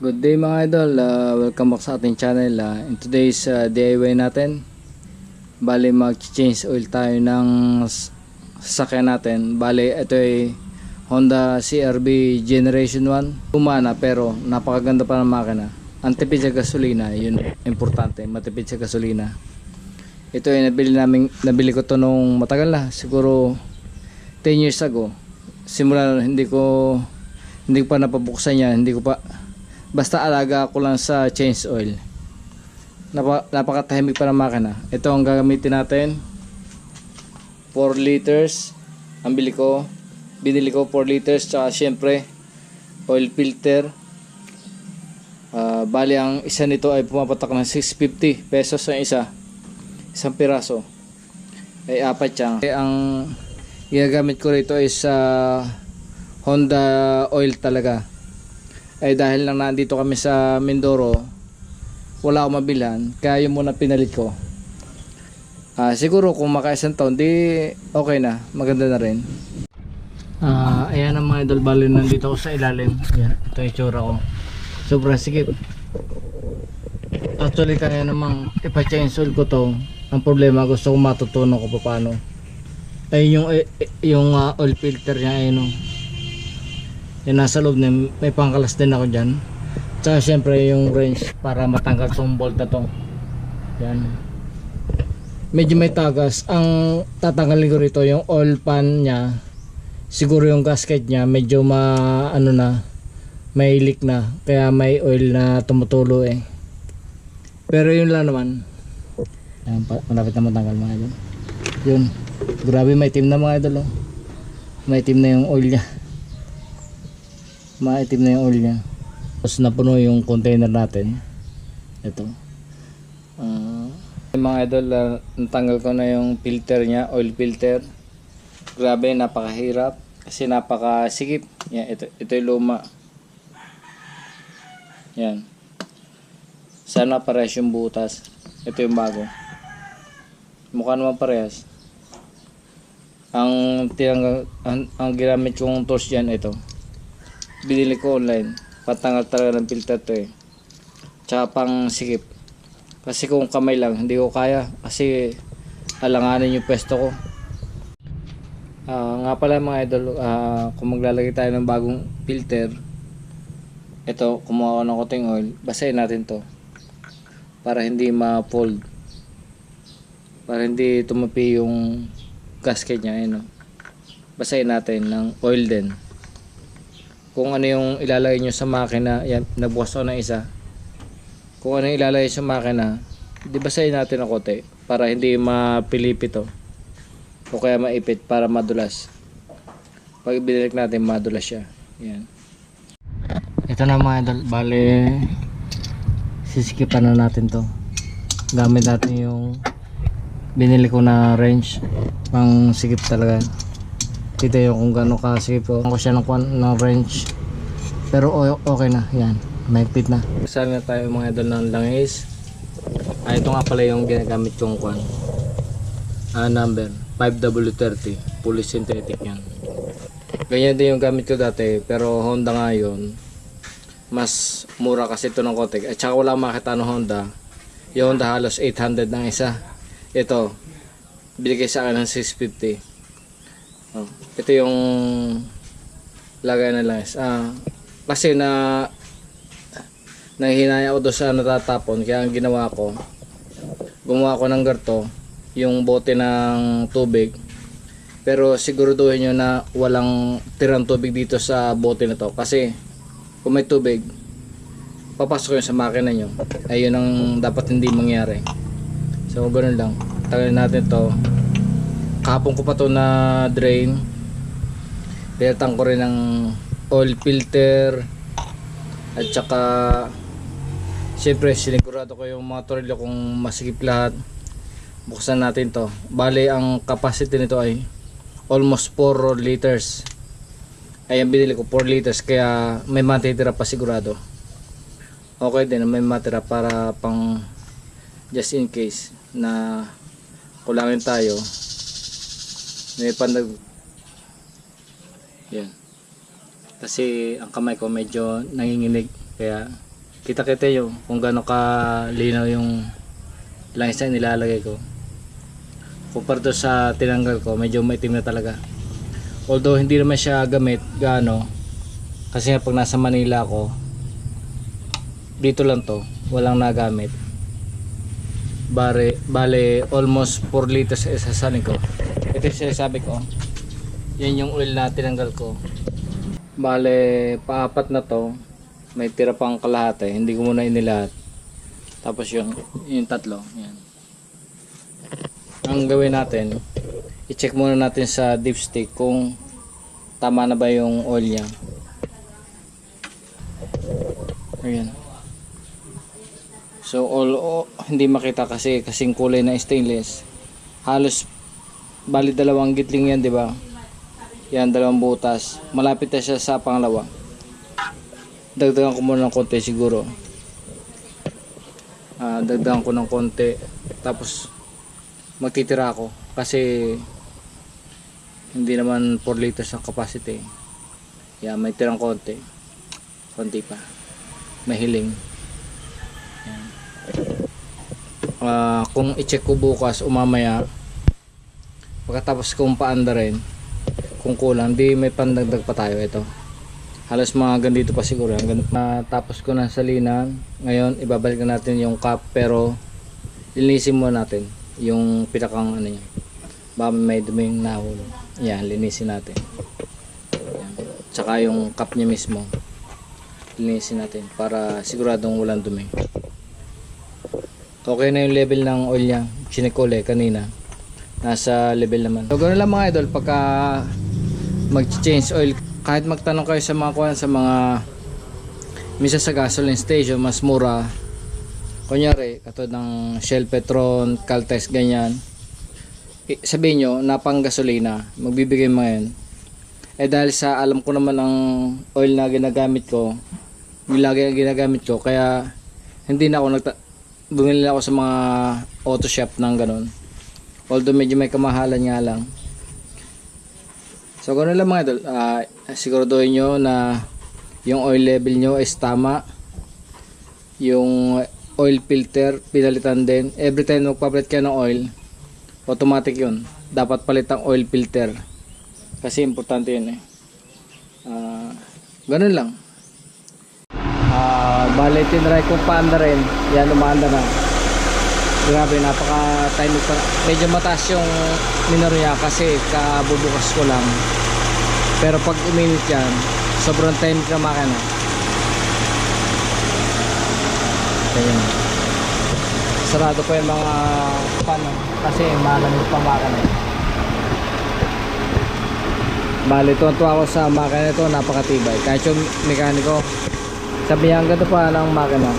Good day mga idol, welcome back sa ating channel. In today's DIY natin, bali mag-change oil tayo ng sasakyan natin. Bali ito ay Honda CR-V Generation 1. Umana pero napakaganda pa ng makina. Ang tipid sa gasolina, yun importante, matipid sa gasolina. Ito ay nabili ko to nung matagal na, siguro 10 years ago. Simula hindi ko pa napabuksan yan, basta alaga ko lang sa change oil. Napakatahimik pa ng makina. Ito ang gagamitin natin, 4 liters ang binili ko 4 liters, tsaka syempre oil filter. Bali ang isa nito ay pumapatak ng 650 pesos ang isang piraso ay 4 yan. Ang ginagamit ko rito is Honda oil talaga. Ay dahil lang nandito kami sa Mindoro, wala akong mabilhan, kaya yun muna pinalit ko. Siguro kung maka-isang taon, di okay na, maganda na rin. Ayan ang mga idol, bali nandito ako sa ilalim. Ayan, ito yung itsura ko, sobrang sikip. Actually kaya namang ipa-change oil ko to. Ang problema, gusto ko matutunan ko paano. Ay yung oil filter niya ay yung nasa loob na may pangkalas din ako dyan. Tsaka syempre yung wrench para matanggal tong bolt na to. Yan. Medyo may tagas. Ang tatanggalin ko rito yung oil pan nya. Siguro yung gasket nya medyo may leak na. Kaya may oil na tumutulo eh. Pero yun lang naman. Ayan, malapit na matanggal mga idol. Yun. Grabe may itim na mga idol. Oh. May itim na yung oil nya. Maitim na yung oil nya. Tapos napuno yung container natin. Ito mga idol, natanggal ko na yung filter nya, oil filter. Grabe, napakahirap kasi napakasikip. Yan, ito yung luma. Yan, sana parehas yung butas. Ito yung bago, mukha naman parehas. Ang ginamit kong tools dyan, ito binili ko online, patanggal talaga ng filter to eh, tsaka pang sikip. Kasi kung kamay lang hindi ko kaya, kasi alanganin yung pwesto ko. Nga pala mga idol, kung maglalagay tayo ng bagong filter, ito kumuha ko ng konting oil, basahin natin to para hindi ma-fold, para hindi tumapi yung gasket nya. Basahin natin ng oil din. Kung ano yung ilalagay nyo sa makina, yan, nagbukas ko ng isa. Kung ano yung ilalagay sa makina, di basahin natin ng konti para hindi mapilipit to, o kaya maipit, para madulas. Pag binalik natin, madulas siya. Yan. Ito na mga idol, bali sisikipan na natin to. Gamit natin yung binili ko na wrench, pang sikip talaga. Kita yung kung gano'n kasikip ko. Ako siya ng wrench, pero okay na. Yan, may fit na. Kasama na tayo mga idol ng langis. Ito nga pala yung ginagamit kong number 5W30, fully synthetic yan. Ganyan din yung gamit ko dati, pero Honda nga yun. Mas mura kasi ito ng konti. At saka wala makita ng Honda. Yung Honda halos 800 ng isa. Ito binigay sa akin ng 650. Ito yung lagay na langis. Kasi nahihinaya ako doon sa natatapon, kaya ang ginawa ko, gumawa ko ng garto, yung bote ng tubig, pero siguraduhin nyo na walang tirang tubig dito sa bote na to, kasi kung may tubig papasok yun sa makina nyo. Ayun ang dapat hindi mangyari. So ganoon lang, tagalin natin to. Kahapon ko pa to na drain, pinatang ko rin ng oil filter, at saka syempre sinigurado ko yung mga tornilyo kung masikip lahat. Buksan natin to. Bali ang capacity nito ay almost 4 liters. Ayan, binili ko 4 liters, kaya may matitira pa sigurado. Okay din, may matira para pang just in case na kulangin tayo, may pandag. Yan. Kasi ang kamay ko medyo nanginginig, kaya Kita-kita yung kung gaano kalinaw yung langis na nilalagay ko. Kumpara to sa tinanggal ko, medyo maitim na talaga. Although hindi naman siya gamit gaano, kasi nga pag nasa Manila ako, dito lang to, walang nagamit. Bale almost 4 liters isasanin ko. Ito yung sinasabi ko, yan yung oil na tinanggal ko. Bale paapat na to, may tira pang kalahati, hindi ko muna inilahat. Tapos yung tatlo, yan. Ang gawin natin, i-check muna natin sa dipstick kung tama na ba yung oil niya. Ayan. So hindi makita kasi kasing kulay na stainless. Halos bali dalawang gitling yan, di ba? Yan, dalawang butas. Malapit na siya sa pangalawa. Dagdagan ko muna ng konti siguro. Dagdagan ko ng konti. Tapos magtitira ako kasi hindi naman 4 liters ang capacity. Yan, may tirang konti. Konti pa. Mahiling. Yan. Kung i-check ko bukas o mamaya, pagkatapos kong paanda rin, kung kulang, di may pandagdag pa tayo. Ito halos mga ganito pa siguro. Tapos ko na salinan. Ngayon ibabalik natin yung cup, pero linisin muna natin yung pinakang ano niya, baka may duming nahulog. Yan, linisin natin. Yan. Tsaka yung cup niya mismo linisin natin para siguradong walang dumi. Okay na yung level ng oil niya. Chinek ko ulit kanina, nasa level naman. So ganoon lang mga idol, pagka mag-change oil, kahit magtanong kayo sa mga kuwan, sa mga minsan sa gasoline station, mas mura. Kunyari, katulad ng Shell, Petron, Caltex, ganyan. Sabihin nyo, na pang gasolina, magbibigay mo yan. Dahil sa alam ko naman ang oil na ginagamit ko, yung lagi ang ginagamit ko, kaya hindi na ako bumili na ako sa mga auto shop ng ganun. Although medyo may kamahalan nga lang. So ganoon lang mga idol, siguraduhin nyo na yung oil level nyo is tama. Yung oil filter pinalitan din. Every time magpapalit kayo ng oil, automatic yun, dapat palit ang oil filter kasi importante yun eh. Ganun lang. Bale tinry ko paanda rin. Yan, umaanda na. Grabe, napaka timing pa. Medyo mataas yung minor niya kasi kabubukas ko lang, pero pag uminit yan, sobrang time ka makina. Ayan. Sarado pa yung mga pan kasi malamig pa makina. Bali, tuwa ako sa makina ito, napakatibay. Kahit yung mekaniko, sabi niya, ang ganda pa ng makina.